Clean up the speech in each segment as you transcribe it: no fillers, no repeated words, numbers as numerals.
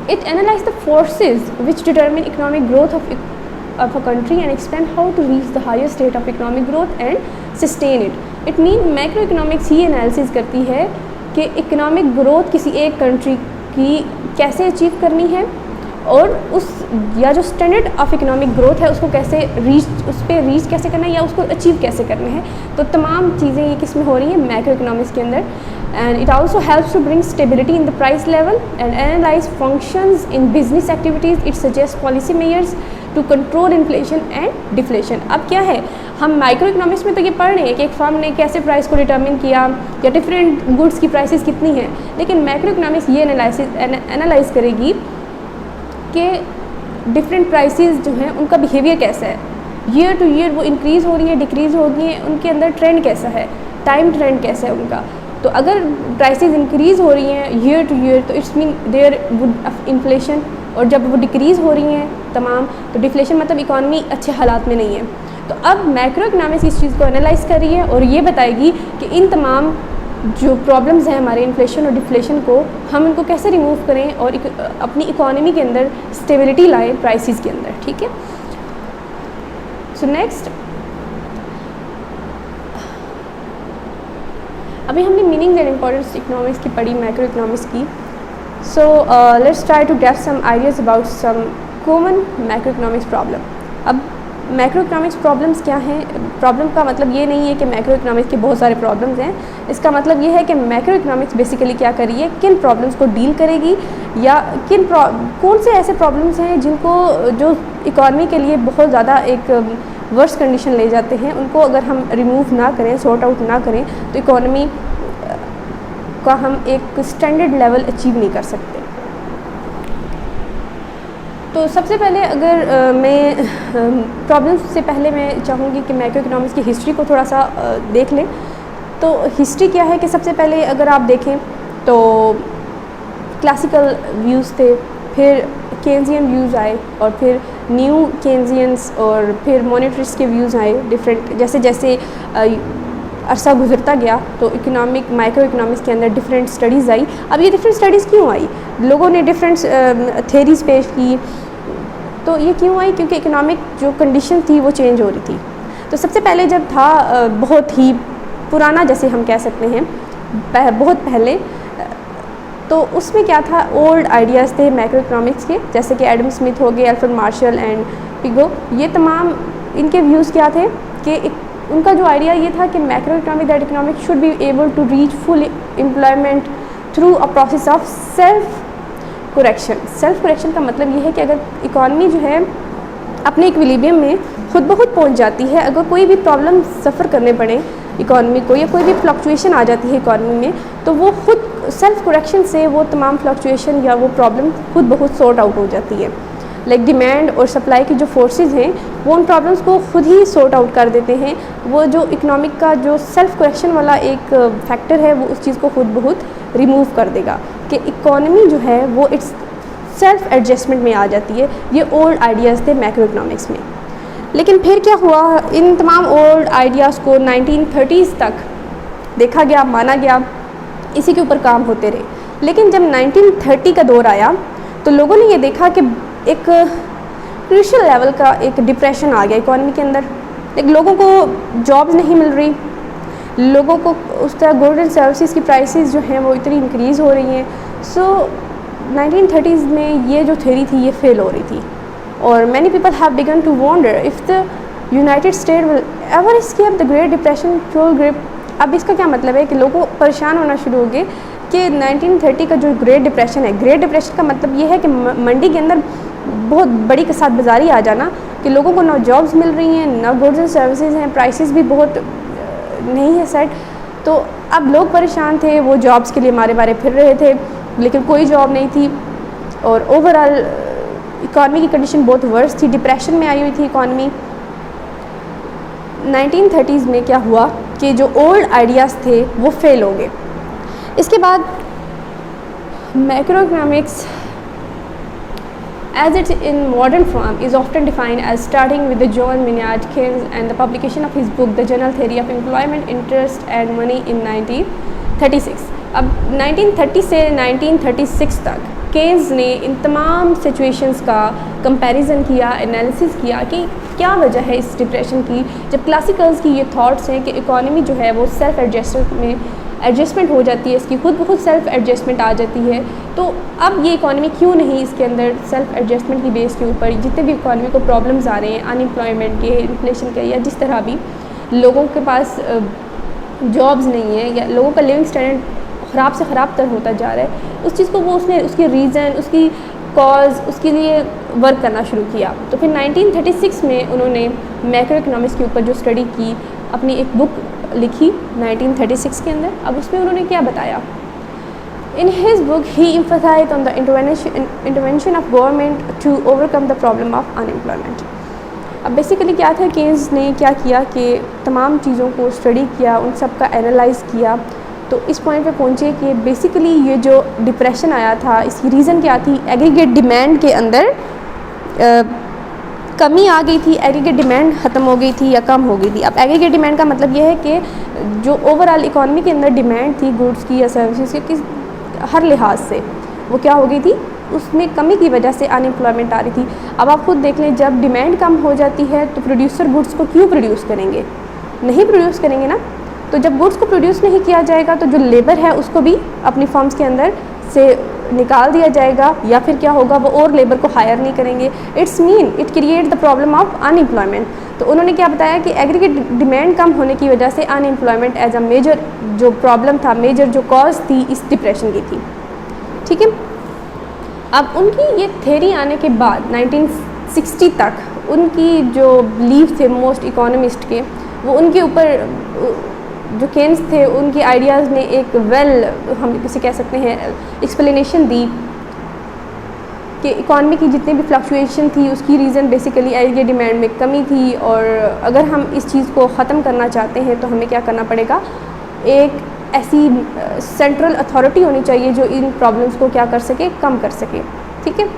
It analyzes the forces which determine economic growth of a country and explain how to reach the highest state of economic growth and sustain it. It means macroeconomics he analysis करती है कि economic growth किसी एक country की कैसे achieve करनी है और उस या जो स्टैंडर्ड ऑफ इकोनॉमिक ग्रोथ है उसको कैसे उस पर रीच कैसे करना है या उसको अचीव कैसे करना है। तो तमाम चीज़ें ये किस में हो रही हैं, मैक्रो इकोनॉमिक्स के अंदर। And it also helps to bring stability in the price level and analyse functions in business activities. It suggest policy measures to control inflation and deflation. अब क्या है, हम माइक्रो इकोनॉमिक्स में तो ये पढ़ रहे हैं कि एक फर्म ने कैसे प्राइस को डिटर्मिन किया या डिफरेंट गुड्स की प्राइसेस कितनी हैं, लेकिन मैक्रो इकोनॉमिक्स ये एनालाइज करेगी कि डिफरेंट प्राइसेस जो हैं उनका बिहेवियर कैसा है, ईयर टू ईयर वो इंक्रीज़ हो रही है, डिक्रीज़ हो रही है, उनके अंदर ट्रेंड कैसा है, टाइम ट्रेंड कैसा है उनका। तो अगर प्राइसेस इंक्रीज़ हो रही हैं ईयर टू ईयर तो it's mean there would inflation, और जब वो डिक्रीज़ हो रही हैं तमाम तो डिफ्लेशन मतलब इकॉनमी अच्छे हालात में नहीं है। तो अब मैक्रो इकोनॉमिक्स इस चीज़ को एनालाइज कर रही है और ये बताएगी कि इन तमाम जो प्रॉब्लम्स हैं हमारे इन्फ्लेशन और डिफ्लेशन को हम इनको कैसे रिमूव करें और अपनी इकॉनमी के अंदर स्टेबिलिटी लाएं प्राइसेस के अंदर। ठीक है, सो नेक्स्ट अभी हमने मीनिंग एंड इम्पोर्टेंस इकोनॉमिक्स की पढ़ी, मैक्रो इकोनॉमिक्स की। So let's try to get some ideas about some common macro economics problem. अब मैक्रो इकोनॉमिक्स प्रॉब्लम्स क्या हैं? प्रॉब्लम का मतलब ये नहीं है कि मैक्रो इकोनॉमिक्स के बहुत सारे प्रॉब्लम्स हैं, इसका मतलब ये है कि मैक्रो इकोनॉमिक्स बेसिकली क्या कर रही है, किन प्रॉब्लम्स को डील करेगी या कौन से ऐसे प्रॉब्लम्स हैं जिनको जो इकॉनमी के लिए बहुत ज़्यादा एक वर्स्ट कंडीशन ले जाते हैं, उनको अगर हम रिमूव ना करें, सॉर्ट आउट ना करें तो इकॉनमी का हम एक स्टैंडर्ड लेवल अचीव नहीं कर सकते। तो सबसे पहले अगर मैं प्रॉब्लम्स से पहले मैं चाहूँगी कि मैक्रो इकोनॉमिक्स की हिस्ट्री को थोड़ा सा देख लें। तो हिस्ट्री क्या है कि सबसे पहले अगर आप देखें तो क्लासिकल व्यूज़ थे, फिर केन्जियन व्यूज़ आए और फिर न्यू केन्जियंस और फिर मॉनेटरिस्ट के व्यूज़ आए डिफरेंट। जैसे जैसे अरसा गुजरता गया तो इकोनॉमिक माइक्रो इकोनॉमिक्स के अंदर डिफरेंट स्टडीज़ आई। अब ये डिफरेंट स्टडीज़ क्यों आई? लोगों ने डिफरेंट थेरीज़ पेश की, तो ये क्यों आई? क्योंकि इकोनॉमिक जो कंडीशन थी वो चेंज हो रही थी। तो सबसे पहले जब था बहुत ही पुराना जैसे हम कह सकते हैं बहुत पहले, तो उसमें क्या था, ओल्ड आइडियाज़ थे मैक्रो इकोनॉमिक्स के, जैसे कि एडम स्मिथ हो गए, अल्फ्रेड मार्शल एंड पिगो। ये तमाम इनके व्यूज़ क्या थे कि उनका जो आइडिया ये था कि macro economic that economic should be able to reach full employment through a process of self correction. Self correction का मतलब ये है कि अगर इकॉनमी जो है अपने इक्विलिब्रियम में खुद ब खुद पहुँच जाती है, अगर कोई भी प्रॉब्लम सफ़र करने पड़े इकॉनमी को या कोई भी फ्लक्चुएशन आ जाती है इकॉनमी में, तो वो खुद सेल्फ करेक्शन से वो तमाम फ्लक्चुएशन या वो प्रॉब्लम खुद ब खुद सॉर्ट आउट हो जाती है। लाइक डिमांड और सप्लाई की जो फोर्सेस हैं वो उन प्रॉब्लम्स को खुद ही सॉर्ट आउट कर देते हैं। वो जो इकोनॉमिक का जो सेल्फ करेक्शन वाला एक फैक्टर है वो उस चीज़ को खुद ब खुद रिमूव कर देगा कि इकॉनमी जो है वो इट्स सेल्फ एडजस्टमेंट में आ जाती है। ये ओल्ड आइडियाज़ थे मैक्रो इकोनॉमिक्स में। लेकिन फिर क्या हुआ, इन तमाम ओल्ड आइडियाज़ को 1930s तक देखा गया, माना गया, इसी के ऊपर काम होते रहे। लेकिन जब 1930 का दौर आया तो लोगों ने ये देखा कि एक क्रूशियल लेवल का एक डिप्रेशन आ गया इकॉनमी के अंदर। एक लोगों को जॉब्स नहीं मिल रही, लोगों को उस तरह गुड्स एंड सर्विसेज की प्राइसेस जो हैं वो इतनी इंक्रीज़ हो रही हैं। सो 1930s में ये जो थ्योरी थी ये फेल हो रही थी और many people have begun to wonder if the United State will ever escape the great depression fuel grip. अब इसका क्या मतलब है कि लोगों परेशान होना शुरू हो गए कि 1930 का जो ग्रेट डिप्रेशन है, ग्रेट डिप्रेशन का मतलब ये है कि मंडी के अंदर बहुत बड़ी कसाद बाज़ारी आ जाना कि लोगों को ना जॉब्स मिल रही हैं, ना गुड्स एंड सर्विसेज हैं, प्राइसेस भी बहुत नहीं है सेट। तो अब लोग परेशान थे, वो जॉब्स के लिए मारे फिर रहे थे लेकिन कोई जॉब नहीं थी और ओवरऑल इकॉनमी की कंडीशन बहुत वर्स थी, डिप्रेशन में आई हुई थी इकॉनमी। 1930s में क्या हुआ कि जो ओल्ड आइडियाज़ थे वो फेल हो गए। इसके बाद macro economics as it in modern form is often defined as starting with the John Maynard Keynes and the publication of his book The General Theory of Employment, Interest and Money in 1936। अब 1930 से 1936 तक Keynes ने इन तमाम situations का comparison किया, analysis किया कि क्या वजह है इस डिप्रेशन की। जब क्लासिकल्स की ये थॉट्स हैं कि इकॉनमी जो है वो सेल्फ एडजस्टमेंट हो जाती है, इसकी खुद ब खुद सेल्फ एडजस्टमेंट आ जाती है, तो अब ये इकॉनमी क्यों नहीं इसके अंदर सेल्फ एडजस्टमेंट की बेस के ऊपर जितने भी इकॉनमी को प्रॉब्लम्स आ रहे हैं, अनएम्प्लॉयमेंट के, इन्फ्लेशन के, या जिस तरह भी लोगों के पास जॉब्स नहीं है या लोगों का लिविंग स्टैंडर्ड ख़राब से ख़राब तर होता जा रहा है, उस चीज़ को वो उसने उसकी रीज़न, उसकी कॉज, उसके लिए वर्क करना शुरू किया। तो फिर 1936 में उन्होंने मैक्रो इकोनॉमिक्स के ऊपर जो स्टडी की, अपनी एक बुक लिखी 1936 के अंदर। अब उसमें उन्होंने क्या बताया, in his book he emphasized on the intervention of government to overcome the problem of unemployment. अब बेसिकली क्या था, केन्स ने क्या किया कि तमाम चीज़ों को स्टडी किया, उन सब का एनालाइज किया, तो इस पॉइंट पे पहुँचे कि बेसिकली ये जो डिप्रेशन आया था इसकी रीज़न क्या थी, एग्रीगेट डिमांड के अंदर कमी आ गई थी, एग्रीगेट डिमांड ख़त्म हो गई थी या कम हो गई थी। अब एग्रीगेट डिमांड का मतलब ये है कि जो ओवरऑल इकॉनमी के अंदर डिमांड थी गुड्स की या सर्विसेज की, हर लिहाज से वो क्या हो गई थी, उसमें कमी की वजह से अनएम्प्लॉयमेंट आ रही थी। अब आप खुद देख लें, जब डिमांड कम हो जाती है तो प्रोड्यूसर गुड्स को क्यों प्रोड्यूस करेंगे, नहीं प्रोड्यूस करेंगे ना। तो जब गुड्स को प्रोड्यूस नहीं किया जाएगा तो जो लेबर है उसको भी अपनी फर्म्स के अंदर से निकाल दिया जाएगा, या फिर क्या होगा, वो और लेबर को हायर नहीं करेंगे। It create the problem of unemployment. तो उन्होंने क्या बताया कि एग्रीगेट डिमांड कम होने की वजह से अनएम्प्लॉयमेंट एज अ मेजर जो प्रॉब्लम था, मेजर जो कॉज थी इस डिप्रेशन की थी। ठीक है, अब उनकी ये थ्योरी आने के बाद 1960 तक उनकी जो बिलीफ थे मोस्ट इकोनॉमिस्ट के, वो उनके ऊपर जो केन्स थे उनके आइडियाज़ ने एक हम किसे कह सकते हैं एक्सप्लेनेशन दी कि इकॉनमी की जितनी भी फ्लक्चुएशन थी उसकी रीज़न बेसिकली एग्रीगेट डिमांड में कमी थी, और अगर हम इस चीज़ को ख़त्म करना चाहते हैं तो हमें क्या करना पड़ेगा, एक ऐसी सेंट्रल अथॉरिटी होनी चाहिए जो इन प्रॉब्लम्स को क्या कर सके, कम कर सके। ठीक है,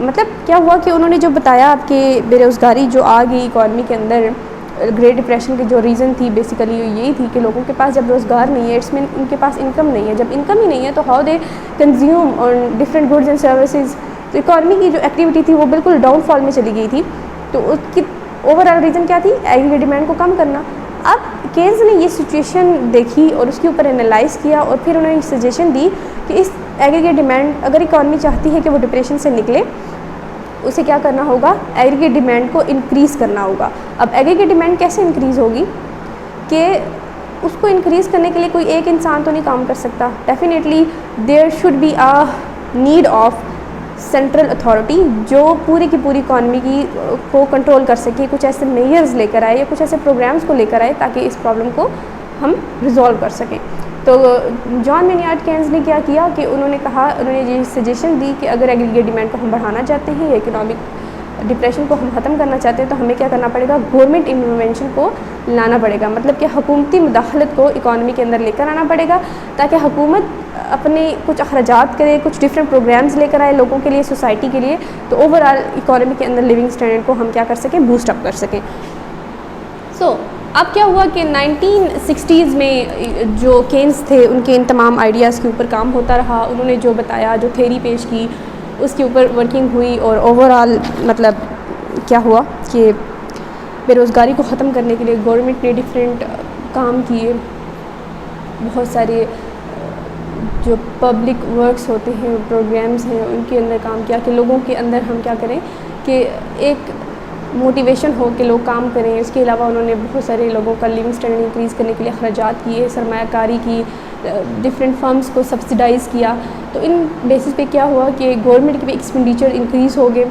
मतलब क्या हुआ कि उन्होंने जो बताया आपके बेरोज़गारी जो आ गई इकॉनमी के अंदर, ग्रेट डिप्रेशन की जो रीज़न थी बेसिकली यही थी कि लोगों के पास जब रोज़गार नहीं है, इट्स मीन उनके पास इनकम नहीं है। जब इनकम ही नहीं है तो how they consume on different goods and services. तो इकॉनमी की जो एक्टिविटी थी वो बिल्कुल डाउनफॉल में चली गई थी। तो उसकी ओवरऑल रीज़न क्या थी, एग्रीगेट डिमांड को कम करना। अब केन्स ने ये सिचुएशन देखी और उसके ऊपर एनालाइज किया, और फिर उन्होंने सजेशन दी कि इस एग्रीगेट डिमांड, अगर इकॉनमी चाहती है कि वो डिप्रेशन से निकले, उसे क्या करना होगा, एग्रीगेट डिमांड को इंक्रीज़ करना होगा। अब एग्रीगेट डिमांड कैसे इंक्रीज़ होगी कि उसको इंक्रीज़ करने के लिए कोई एक इंसान तो नहीं काम कर सकता। Definitely there should be a need of central authority जो पूरी की पूरी इकॉनमी की को कंट्रोल कर सके, कुछ ऐसे मेजर्स लेकर आए या कुछ ऐसे प्रोग्राम्स को लेकर आए ताकि इस प्रॉब्लम को हम रिजॉल्व कर सकें। तो जॉन मेनियार्ड केन्स ने क्या किया कि उन्होंने ये सजेशन दी कि अगर एग्रीगेट डिमांड को हम बढ़ाना चाहते हैं या इकोनॉमिक डिप्रेशन को हम ख़त्म करना चाहते हैं तो हमें क्या करना पड़ेगा, गवर्नमेंट इंटरवेंशन को लाना पड़ेगा। मतलब कि हुकूमती मुदाखलत को इकॉनमी के अंदर लेकर आना पड़ेगा ताकि हुकूमत अपने कुछ अखराजात करे, कुछ डिफरेंट प्रोग्राम्स लेकर आए लोगों के लिए, सोसाइटी के लिए, तो ओवरऑल इकॉनमी के अंदर लिविंग स्टैंडर्ड को हम क्या कर सकें, बूस्ट अप कर सकें। अब क्या हुआ कि 1960s में जो केन्स थे उनके इन तमाम आइडियाज़ के ऊपर काम होता रहा। उन्होंने जो बताया, जो थ्योरी पेश की, उसके ऊपर वर्किंग हुई, और ओवरऑल मतलब क्या हुआ कि बेरोज़गारी को ख़त्म करने के लिए गवर्नमेंट ने डिफरेंट काम किए। बहुत सारे जो पब्लिक वर्क्स होते हैं, प्रोग्राम्स हैं, उनके अंदर काम किया कि लोगों के अंदर हम क्या करें कि एक मोटिवेशन हो कि लोग काम करें। इसके अलावा उन्होंने बहुत सारे लोगों का लिविंग स्टैंडर्ड इंक्रीज़ करने के लिए अखराजात किए, सरमायाकारी की, डिफरेंट फर्म्स को सब्सिडाइज़ किया। तो इन बेसिस पे क्या हुआ कि गवर्नमेंट के भी एक्सपेंडिचर इंक्रीज़ हो गए,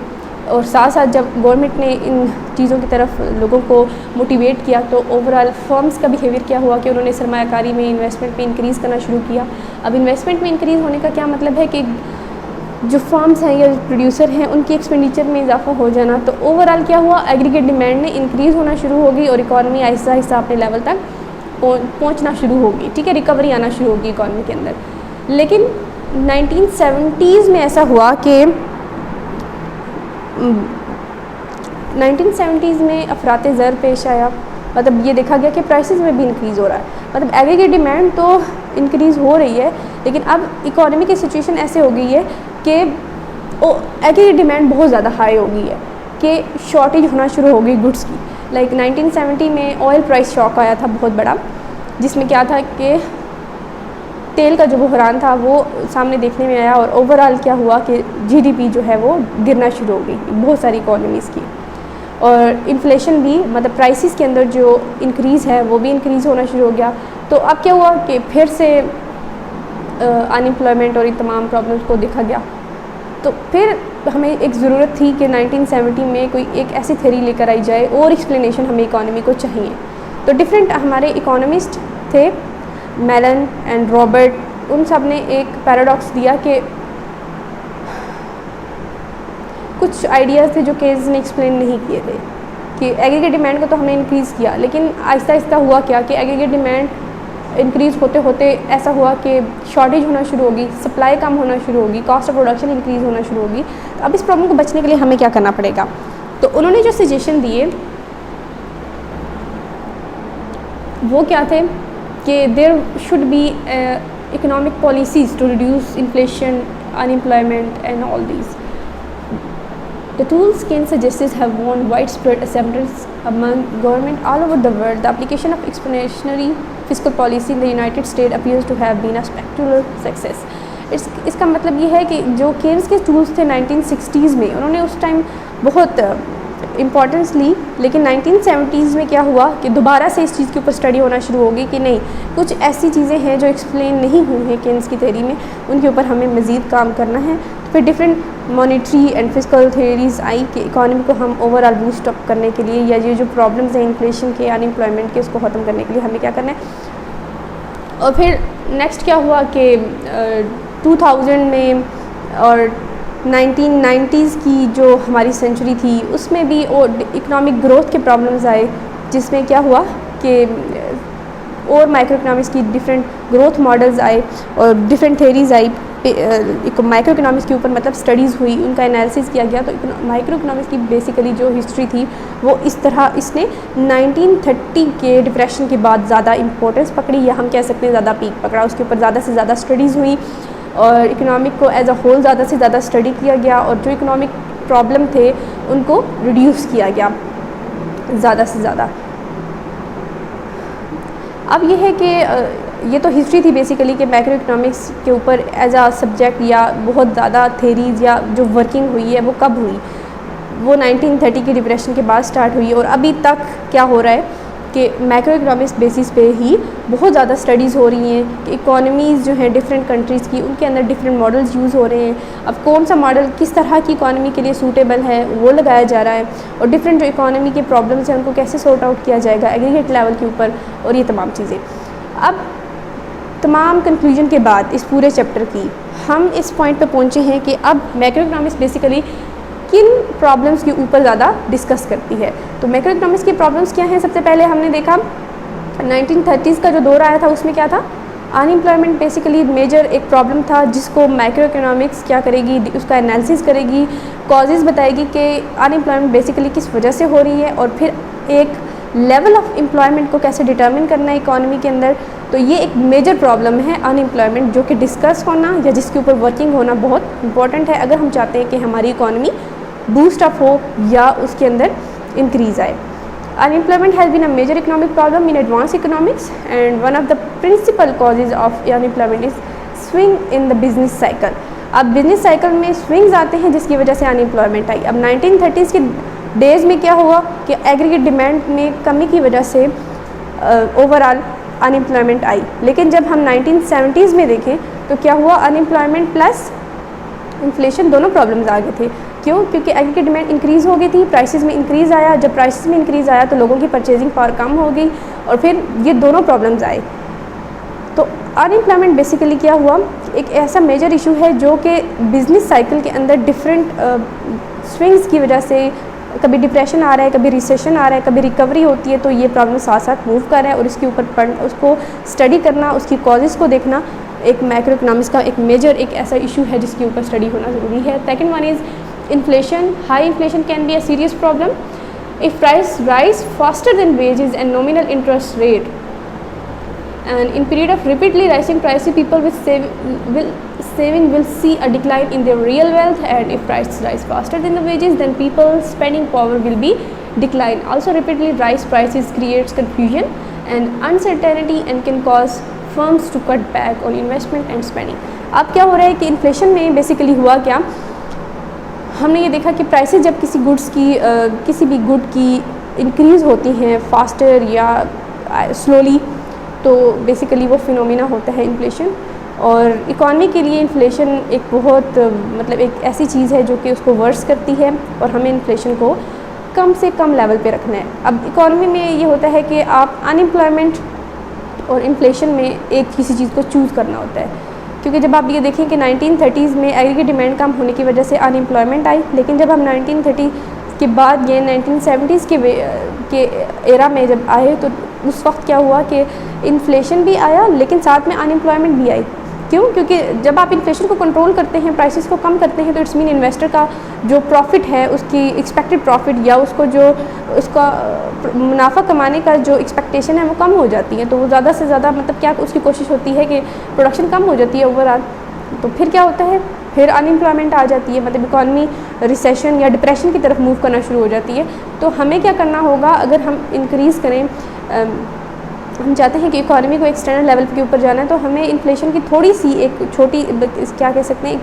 और साथ साथ जब गवर्नमेंट ने इन चीज़ों की तरफ लोगों को मोटिवेट किया तो ओवरऑल फर्म्स का बिहेवियर क्या हुआ कि उन्होंने सरमायाकारी में, इन्वेस्टमेंट में इंक्रीज़ करना शुरू किया। अब इन्वेस्टमेंट में इंक्रीज़ होने का क्या मतलब है कि जो फर्म्स हैं या प्रोड्यूसर हैं उनकी एक्सपेंडिचर में इजाफा हो जाना। तो ओवरऑल क्या हुआ, एग्रीगेट डिमांड ने इंक्रीज़ होना शुरू हो गई और इकॉनमी आहिस्ता आहिस्ता अपने लेवल तक पहुंचना शुरू होगी। ठीक है, रिकवरी आना शुरू होगी इकॉनमी के अंदर। लेकिन 1970s में ऐसा हुआ कि 1970s में अफरात ज़र पेश आया। मतलब ये देखा गया कि प्राइसेस में भी इंक्रीज़ हो रहा है। मतलब एग्रीगेट डिमांड तो इंक्रीज़ हो रही है, लेकिन अब इकॉनमी की सिचुएशन ऐसे हो गई है कि एग्रीगेट डिमांड बहुत ज़्यादा हाई हो गई है, कि शॉर्टेज होना शुरू हो गई गुड्स की। लाइक 1970 में ऑयल प्राइस शॉक आया था बहुत बड़ा, जिसमें क्या था कि तेल का जो बहरान था वो सामने देखने में आया, और ओवरऑल क्या हुआ कि जीडीपी जो है वो गिरना शुरू हो गई बहुत सारी इकोनॉमीज़ की, और इन्फ्लेशन भी, मतलब प्राइसेस के अंदर जो इंक्रीज़ है वो भी इंक्रीज़ होना शुरू हो गया। तो अब क्या हुआ कि फिर से अनएम्प्लॉयमेंट और इन तमाम प्रॉब्लम्स को देखा गया। तो फिर हमें एक ज़रूरत थी कि 1970 में कोई एक ऐसी थ्योरी लेकर आई जाए और एक्सप्लेनेशन हमें इकोनॉमी को चाहिए। तो डिफरेंट हमारे इकोनॉमिस्ट थे, मेलन एंड रॉबर्ट, उन सब ने एक पैराडॉक्स दिया कि कुछ आइडियाज़ थे जो केन्स ने एक्सप्लेन नहीं किए थे, कि एग्रीगेट डिमांड को तो हमने इंक्रीज़ किया, लेकिन आहिस्ता आहिस्ता हुआ क्या कि एग्रीगेट डिमांड इंक्रीज़ होते होते ऐसा हुआ कि शॉर्टेज होना शुरू होगी, सप्लाई कम होना शुरू होगी, कॉस्ट ऑफ प्रोडक्शन इंक्रीज़ होना शुरू होगी। तो अब इस प्रॉब्लम को बचने के लिए हमें क्या करना पड़ेगा? तो उन्होंने जो सजेशन दिए वो क्या थे कि there should be economic policies to reduce inflation, unemployment and all these. The tools Keynes suggests have won widespread acceptance among government all over the world. The application of expansionary fiscal policy in the United States appears to have been a spectacular success. इसका मतलब ये है कि जो Keynes के tools थे 1960s में, उन्होंने उस टाइम बहुत इम्पॉर्टेंस ली, लेकिन 1970s में क्या हुआ कि दोबारा से इस चीज़ के ऊपर स्टडी होना शुरू होगी कि नहीं, कुछ ऐसी चीज़ें हैं जो एक्सप्लेन नहीं हुई हैं केन्स की थ्योरी में, उनके ऊपर हमें मज़ीद काम करना है। तो फिर different monetary and physical theories आई कि इकॉनमी को हम ओवरऑल बूस्ट अप करने के लिए, या ये जो प्रॉब्लम्स हैं इन्फ्लेशन के, अनएम्प्लॉयमेंट के, उसको ख़त्म करने के लिए हमें क्या करना है। और फिर नेक्स्ट क्या हुआ कि 2000 में और 1990s की जो हमारी सेंचुरी थी उसमें भी और इकोनॉमिक ग्रोथ के प्रॉब्लम्स आए, जिसमें क्या हुआ कि और माइक्रो इकोनॉमिक्स की डिफरेंट ग्रोथ मॉडल्स आए और डिफरेंट थ्योरीज आई माइक्रो इकोनॉमिक्स के ऊपर, मतलब स्टडीज़ हुई, उनका एनालिसिस किया गया। तो माइक्रो इकोनॉमिक्स की बेसिकली जो हिस्ट्री थी वो इस तरह इसने 1930 के डिप्रेशन के बाद ज़्यादा इंपॉर्टेंस पकड़ी, या हम कह सकते हैं ज़्यादा पीक पकड़ा, उसके ऊपर ज़्यादा से ज़्यादा स्टडीज़ हुई और इकोनॉमिक को एज अ होल ज़्यादा से ज़्यादा स्टडी किया गया, और जो इकोनॉमिक प्रॉब्लम थे उनको रिड्यूस किया गया ज़्यादा से ज़्यादा। अब ये है कि ये तो हिस्ट्री थी बेसिकली कि मैक्रो इकोनॉमिक्स के ऊपर एज आ सब्जेक्ट या बहुत ज़्यादा थेरीज़ या जो वर्किंग हुई है वो कब हुई, वो 1930 की डिप्रेशन के बाद स्टार्ट हुई, और अभी तक क्या हो रहा है कि मैक्रो इकोनॉमिक्स बेसिस पे ही बहुत ज़्यादा स्टडीज़ हो रही हैं कि इकोनॉमीज़ जो हैं डिफरेंट कंट्रीज़ की, उनके अंदर डिफरेंट मॉडल्स यूज़ हो रहे हैं। अब कौन सा मॉडल किस तरह की इकोनॉमी के लिए सूटेबल है वो लगाया जा रहा है, और डिफरेंट जो इकोनॉमी के प्रॉब्लम्स हैं उनको कैसे सॉर्ट आउट किया जाएगा एग्रीगेट लेवल के ऊपर, और ये तमाम चीज़ें। अब तमाम कंक्लूजन के बाद इस पूरे चैप्टर की हम इस पॉइंट पे पहुँचे हैं कि अब मैक्रो इकोनॉमिक्स बेसिकली किन प्रॉब्लम्स के ऊपर ज़्यादा डिस्कस करती है। तो मैक्रो इकोनॉमिक्स की प्रॉब्लम्स क्या हैं? सबसे पहले हमने देखा 1930s का जो दौर आया था उसमें क्या था, अनएम्प्लॉयमेंट बेसिकली मेजर एक प्रॉब्लम था, जिसको माइक्रो इकोनॉमिक्स क्या करेगी, उसका एनालिसिस करेगी, कॉजेज़ बताएगी कि अनएम्प्लॉयमेंट बेसिकली किस वजह से हो रही है, और फिर एक लेवल ऑफ एम्प्लॉयमेंट को कैसे डिटर्मिन करना है इकोनॉमी के अंदर। तो ये एक मेजर प्रॉब्लम है अनएम्प्लॉयमेंट, जो कि डिस्कस होना या जिसके ऊपर वर्किंग होना बहुत इंपॉर्टेंट है अगर हम चाहते हैं कि हमारी इकोनॉमी बूस्ट अप हो या उसके अंदर इंक्रीज़ आए। Unemployment has been a major economic problem in advanced economics, and one of the principal causes of unemployment is swing in the business cycle. अब बिजनेस साइकिल में स्विंग्स आते हैं जिसकी वजह से अनएम्प्लॉयमेंट आई। अब 1930s के डेज़ में क्या हुआ कि एग्रीगेट डिमांड में कमी की वजह से ओवरऑल अनएम्प्लॉयमेंट आई, लेकिन जब हम 1970s में देखें तो क्या हुआ, अनएम्प्लॉयमेंट प्लस इन्फ्लेशन दोनों प्रॉब्लम्स आ गए थे। क्यों? क्योंकि एग्रीगेट डिमांड इंक्रीज़ हो गई थी, प्राइसेस में इंक्रीज़ आया, जब प्राइसेस में इंक्रीज़ आया तो लोगों की परचेजिंग पावर कम हो गई, और फिर ये दोनों प्रॉब्लम्स आए। तो अनएम्प्लॉयमेंट बेसिकली क्या हुआ, एक ऐसा मेजर इशू है जो कि बिजनेस साइकिल के अंदर डिफरेंट स्विंग्स की वजह से, कभी डिप्रेशन आ रहा है, कभी रिसेशन आ रहा है, कभी रिकवरी होती है, तो ये प्रॉब्लम साथ साथ मूव कर रहा है, और इसके ऊपर उसको स्टडी करना, उसकी कॉजेज़ को देखना एक मैक्रो इकोनॉमिक्स का एक मेजर एक ऐसा इशू है जिसके ऊपर स्टडी होना ज़रूरी है। Second one is inflation. High inflation can be a serious problem if price rise faster than wages and nominal interest rate and in period of repeatedly rising prices, people with saving will see a decline in their real wealth, and if prices rise faster than the wages, then people's spending power will be decline. Also, repeatedly rise prices creates confusion and uncertainty and can cause firms to cut back on investment and spending. अब क्या हो रहा है कि inflation में basically हुआ क्या, हमने ये देखा कि प्राइसेस जब किसी गुड्स की किसी भी गुड की इंक्रीज़ होती हैं फास्टर या स्लोली, तो बेसिकली वो फिनोमिना होता है इन्फ्लेशन। और इकॉनमी के लिए इन्फ्लेशन एक बहुत मतलब एक ऐसी चीज़ है जो कि उसको वर्स करती है और हमें इन्फ्लेशन को कम से कम लेवल पे रखना है। अब इकॉनमी में ये होता है कि आप अनएम्प्लॉयमेंट और इन्फ्लेशन में एक किसी चीज़ को चूज़ करना होता है, क्योंकि जब आप ये देखें कि 1930s में एग्रीगेट डिमांड कम होने की वजह से अनएम्प्लॉयमेंट आई, लेकिन जब हम 1930 के बाद ये 1970s के एरा में जब आए तो उस वक्त क्या हुआ कि इन्फ्लेशन भी आया लेकिन साथ में अनएम्प्लॉयमेंट भी आई। क्यों? क्योंकि जब आप इन्फ्लेशन को कंट्रोल करते हैं, प्राइसेस को कम करते हैं, तो इट्स मीन इन्वेस्टर का जो प्रॉफिट है, उसकी एक्सपेक्टेड प्रॉफिट या उसको जो उसका मुनाफा कमाने का जो एक्सपेक्टेशन है वो कम हो जाती है। तो वो ज़्यादा से ज़्यादा मतलब क्या उसकी कोशिश होती है कि प्रोडक्शन कम हो जाती है ओवरऑल। तो फिर क्या होता है, फिर अनएम्प्लॉयमेंट आ जाती है, मतलब इकॉनमी रिसेशन या डिप्रेशन की तरफ मूव करना शुरू हो जाती है। तो हमें क्या करना होगा, अगर हम इंक्रीज़ करें, हम चाहते हैं कि इकॉनमी को एक स्टैंडर्ड लेवल के ऊपर जाना है, तो हमें इन्फ्लेशन की थोड़ी सी एक छोटी क्या कह सकते हैं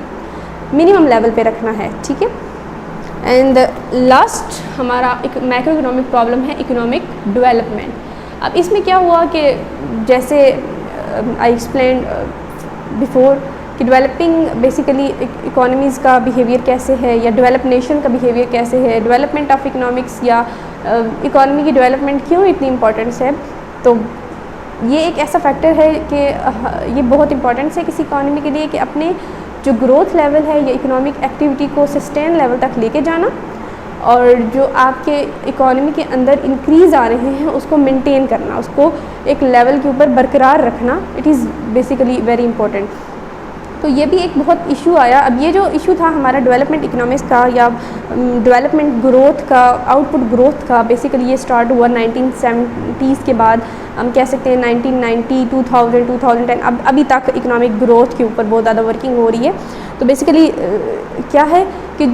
मिनिमम लेवल पे रखना है, ठीक है। एंड लास्ट हमारा एक मैक्रो इकोनॉमिक प्रॉब्लम है इकोनॉमिक डेवलपमेंट। अब इसमें क्या हुआ कि जैसे आई एक्सप्लेन बिफोर कि डेवलपिंग बेसिकली इकोनॉमीज़ का बिहेवियर कैसे है या डेवलप नेशन का बिहेवियर कैसे है, डेवलपमेंट ऑफ इकोनॉमिक्स या इकोनॉमी की डेवलपमेंट क्यों इतनी इम्पोर्टेंस है। तो ये एक ऐसा फैक्टर है कि ये बहुत इंपॉर्टेंट है किसी इकॉनमी के लिए कि अपने जो ग्रोथ लेवल है या इकोनॉमिक एक्टिविटी को सस्टेन लेवल तक लेके जाना, और जो आपके इकॉनमी के अंदर इंक्रीज़ आ रहे हैं उसको मेंटेन करना, उसको एक लेवल के ऊपर बरकरार रखना। It is basically very important. तो ये भी एक बहुत इशू आया। अब ये जो इशू था हमारा डेवलपमेंट इकोनॉमिक्स का या डेवलपमेंट ग्रोथ का, आउटपुट ग्रोथ का, बेसिकली ये स्टार्ट हुआ 1970s के बाद। हम कह सकते हैं 1990, 2000, 2010 अब अभी तक इकोनॉमिक ग्रोथ के ऊपर बहुत ज़्यादा वर्किंग हो रही है। तो बेसिकली क्या है कि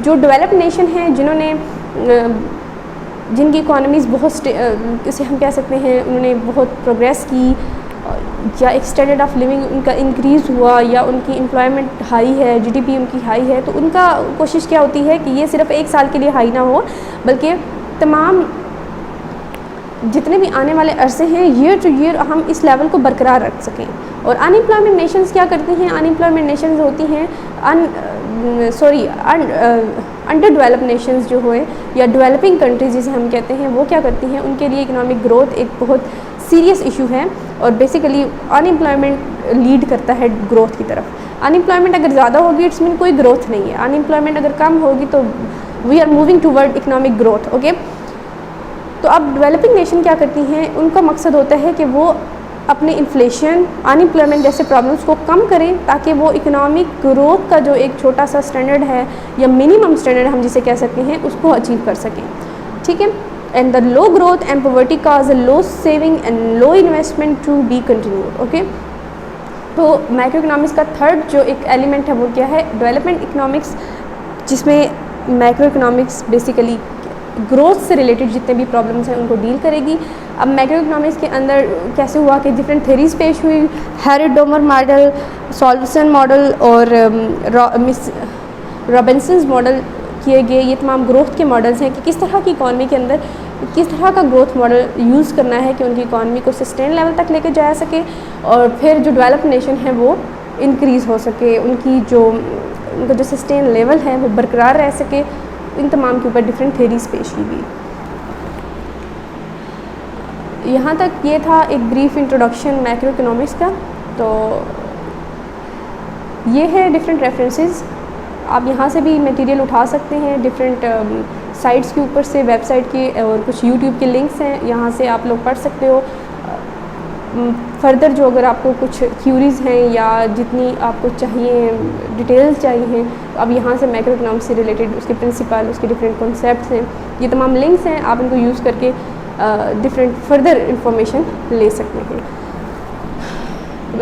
जो डेवलप्ड नेशन हैं जिन्होंने जिनकी इकोनॉमीज़ बहुत इसे हम कह सकते हैं उन्होंने बहुत प्रोग्रेस की या एक स्टैंडर्ड ऑफ लिविंग उनका इंक्रीज़ हुआ या उनकी एम्प्लॉयमेंट हाई है, जीडीपी उनकी हाई है, तो उनका कोशिश क्या होती है कि ये सिर्फ एक साल के लिए हाई ना हो बल्कि तमाम जितने भी आने वाले अरसे हैं ईयर टू ईयर हम इस लेवल को बरकरार रख सकें। और अनएम्प्लॉयमेंट नेशंस क्या करती हैं, अनएम्प्लॉयमेंट नेशंस होती हैं अंडर डेवलप्ड नेशंस जो हुए या डेवलपिंग कंट्रीज जिसे हम कहते हैं, वो क्या करती हैं, उनके लिए इकोनॉमिक ग्रोथ एक बहुत सीरियस इशू है और बेसिकली अनएम्प्लॉयमेंट लीड करता है ग्रोथ की तरफ। अनएम्प्लॉयमेंट अगर ज़्यादा होगी इट्स मीन कोई ग्रोथ नहीं है, अनएम्प्लॉयमेंट अगर कम होगी तो we are moving toward economic growth. Okay, तो अब डेवलपिंग नेशन क्या करती हैं, उनका मकसद होता है कि वो अपने इन्फ्लेशन, अनएम्प्लॉयमेंट जैसे प्रॉब्लम्स को कम करें ताकि वो इकोनॉमिक ग्रोथ का जो एक छोटा सा स्टैंडर्ड है या मिनिमम स्टैंडर्ड हम जिसे कह सकते हैं उसको अचीव कर सकें, ठीक है। And the low growth and poverty cause a low saving and low investment to be continued. Okay, तो माइक्रो इकोनॉमिक्स का थर्ड जो एक एलिमेंट है वो क्या है, डेवलपमेंट इकोनॉमिक्स, जिसमें माइक्रो इकोनॉमिक्स बेसिकली ग्रोथ से रिलेटेड जितने भी प्रॉब्लम्स हैं उनको डील करेगी। अब मैक्रो इकोनॉमिक्स के अंदर कैसे हुआ कि डिफरेंट थेरीज पेश हुई, हैरिट-डोमर मॉडल, सॉल्वेसन मॉडल और रॉबिन्सन मॉडल किए गए। ये तमाम ग्रोथ के मॉडल्स हैं कि किस तरह की इकॉनमी के अंदर किस तरह का ग्रोथ मॉडल यूज़ करना है कि उनकी इकॉनमी को सस्टेन लेवल तक लेके जा सके और फिर जो डेवलप नेशन है वो इंक्रीज़ हो सके, उनका जो सस्टेन लेवल है वो बरकरार रह सके। इन तमाम के ऊपर डिफरेंट थेरीज पेश की गई। यहाँ तक ये था एक ब्रीफ इंट्रोडक्शन मैक्रो इकोनॉमिक्स का। तो ये है डिफरेंट रेफरेंसेस, आप यहाँ से भी मटेरियल उठा सकते हैं डिफरेंट साइट्स के ऊपर से, वेबसाइट के और कुछ यूट्यूब के लिंक्स हैं, यहाँ से आप लोग पढ़ सकते हो। फर्दर जो अगर आपको कुछ क्यूरीज़ हैं या जितनी आपको चाहिए डिटेल्स चाहिए हैं, तो अब यहाँ से मैक्रो इकोनॉमिक्स से रिलेटेड उसके प्रिंसिपल, उसके डिफरेंट कॉन्सेप्ट्स हैं, ये तमाम लिंक्स हैं, आप इनको यूज़ करके डिफरेंट फर्दर इंफॉर्मेशन ले सकते हैं।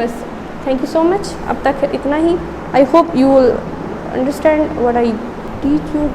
बस थैंक यू सो मच, अब तक इतना ही। I hope you will understand what I teach you